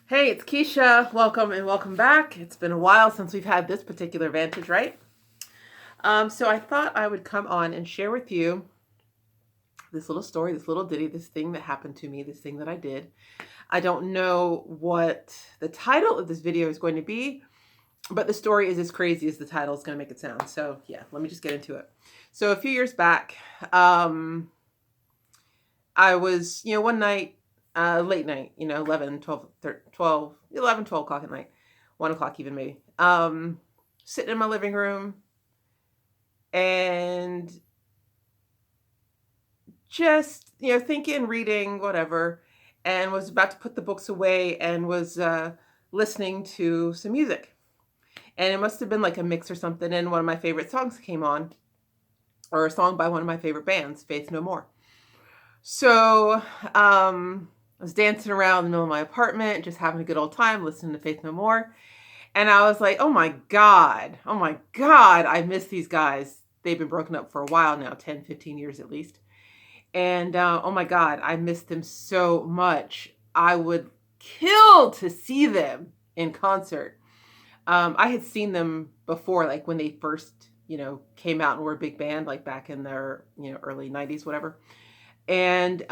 Hey, it's Kesha. Welcome and welcome back. It's been a while since we've had this particular vantage, right? So I thought I would come on and share with you this little story, this little ditty, this thing that happened to me, this thing that I did. I don't know what the title of this video is going to be, but the story is as crazy as the title is going to make it sound. So yeah, let me just get into it. So a few years back, I was, one night, late night, 11, 12, 12, 11, 12 o'clock at night, 1 o'clock even maybe, sitting in my living room and just, thinking, reading, whatever, and was about to put the books away and was listening to some music. And it must have been like a mix or something, and one of my favorite songs came on, or a song by one of my favorite bands, Faith No More. So I was dancing around in the middle of my apartment, just having a good old time, listening to Faith No More. And I was like, oh my God, I miss these guys. They've been broken up for a while now, 10, 15 years at least. And oh my God, I miss them so much. I would kill to see them in concert. I had seen them before, like when they first, came out and were a big band, like back in their, early 90s, whatever. And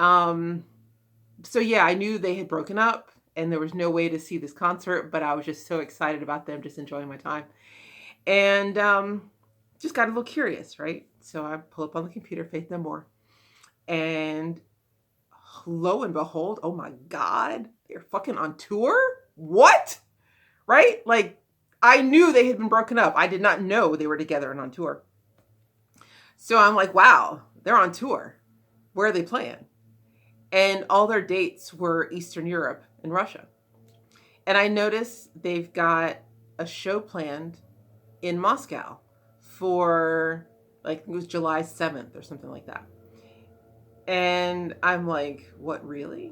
so yeah, I knew they had broken up and there was no way to see this concert, but I was just so excited about them, just enjoying my time. And just got a little curious, right? So I pull up on the computer, Faith No More. And lo and behold, oh my God, they're fucking on tour? What? Right? Like, I knew they had been broken up. I did not know they were together and on tour. So I'm like, wow, they're on tour. Where are they playing? And all their dates were Eastern Europe and Russia. And I noticed they've got a show planned in Moscow for, like, it was July 7th or something like that. And I'm like, what, really?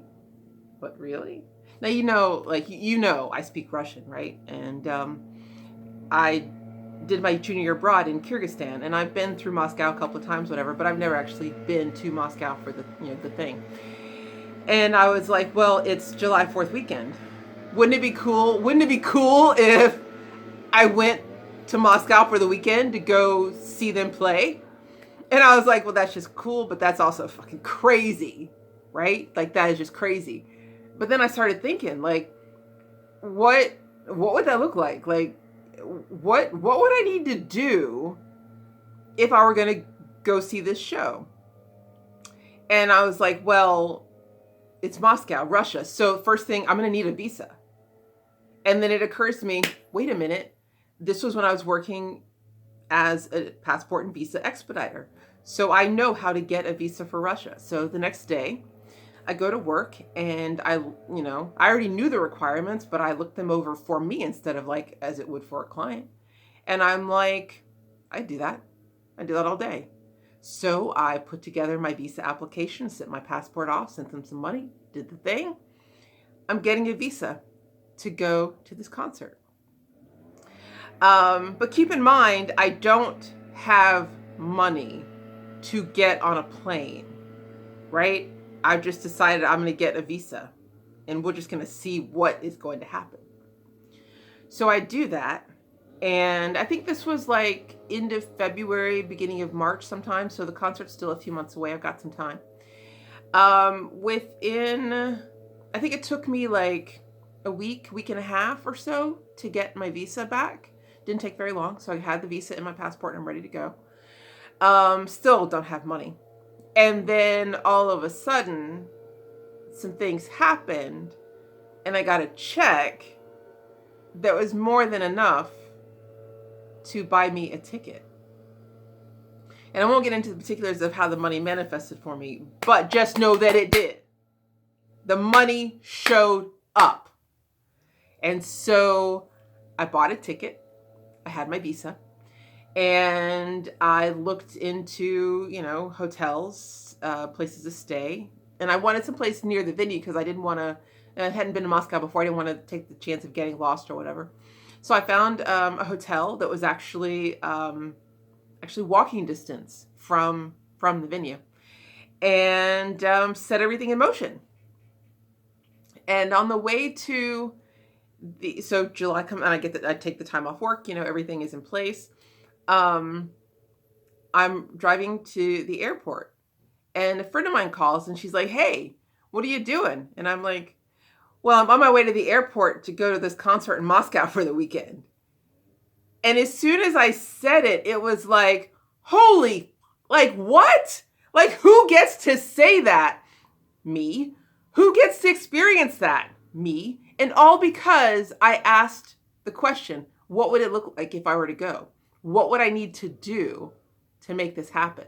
What, really? Now, I speak Russian, right? And I did my junior year abroad in Kyrgyzstan, and I've been through Moscow a couple of times, whatever, but I've never actually been to Moscow for the thing. And I was like, well, it's July 4th weekend. Wouldn't it be cool? Wouldn't it be cool if I went to Moscow for the weekend to go see them play? And I was like, well, that's just cool, but that's also fucking crazy, right? Like, that is just crazy. But then I started thinking, like, what would that look like? Like, what would I need to do if I were going to go see this show? And I was like, well, it's Moscow, Russia. So first thing, I'm going to need a visa. And then it occurs to me, wait a minute. This was when I was working as a passport and visa expediter. So I know how to get a visa for Russia. So the next day I go to work and I already knew the requirements, but I looked them over for me instead of like as it would for a client. And I'm like, I do that all day. So I put together my visa application, sent my passport off, sent them some money, did the thing. I'm getting a visa to go to this concert. But keep in mind, I don't have money to get on a plane, right? I've just decided I'm going to get a visa and we're just going to see what is going to happen. So I do that. And I think this was like end of February, beginning of March sometime. So the concert's still a few months away. I've got some time. I think it took me like a week and a half or so to get my visa back. Didn't take very long. So I had the visa in my passport and I'm ready to go. Still don't have money. And then all of a sudden, some things happened and I got a check that was more than enough to buy me a ticket. And I won't get into the particulars of how the money manifested for me, but just know that it did. The money showed up. And so I bought a ticket. I had my visa. And I looked into, hotels, places to stay. And I wanted some place near the venue because I hadn't been to Moscow before. I didn't want to take the chance of getting lost or whatever. So I found a hotel that was actually walking distance from the venue, and set everything in motion. And on the way to So July comes and I take the time off work, everything is in place. Um, I'm driving to the airport and a friend of mine calls and she's like, "Hey, what are you doing?" And I'm like, "Well, I'm on my way to the airport to go to this concert in Moscow for the weekend." And as soon as I said it, it was like, holy, like what? Like who gets to say that? Me. Who gets to experience that? Me. And all because I asked the question, what would it look like if I were to go? What would I need to do to make this happen?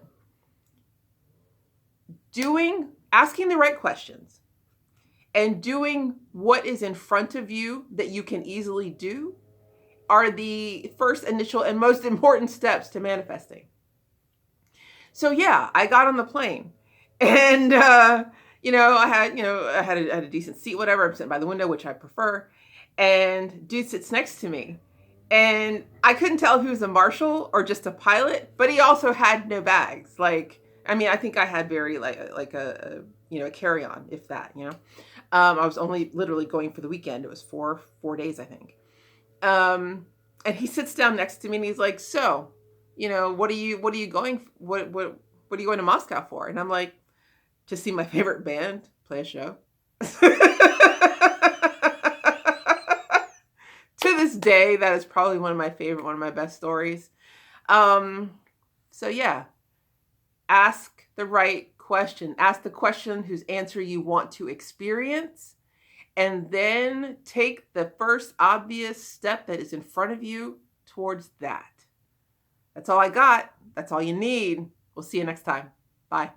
Asking the right questions and doing what is in front of you that you can easily do are the first initial and most important steps to manifesting. So yeah, I got on the plane and, I had a decent seat, whatever. I'm sitting by the window, which I prefer. And dude sits next to me. And I couldn't tell if he was a marshal or just a pilot, but he also had no bags. I think I had very like a carry-on, if that, I was only literally going for the weekend. It was four days, I think. And he sits down next to me and he's like, "So, what are you going, what are you going to Moscow for?" And I'm like, "To see my favorite band play a show." To this day, that is probably one of my best stories. So yeah, ask the right question. Ask the question whose answer you want to experience. And then take the first obvious step that is in front of you towards that. That's all I got. That's all you need. We'll see you next time. Bye.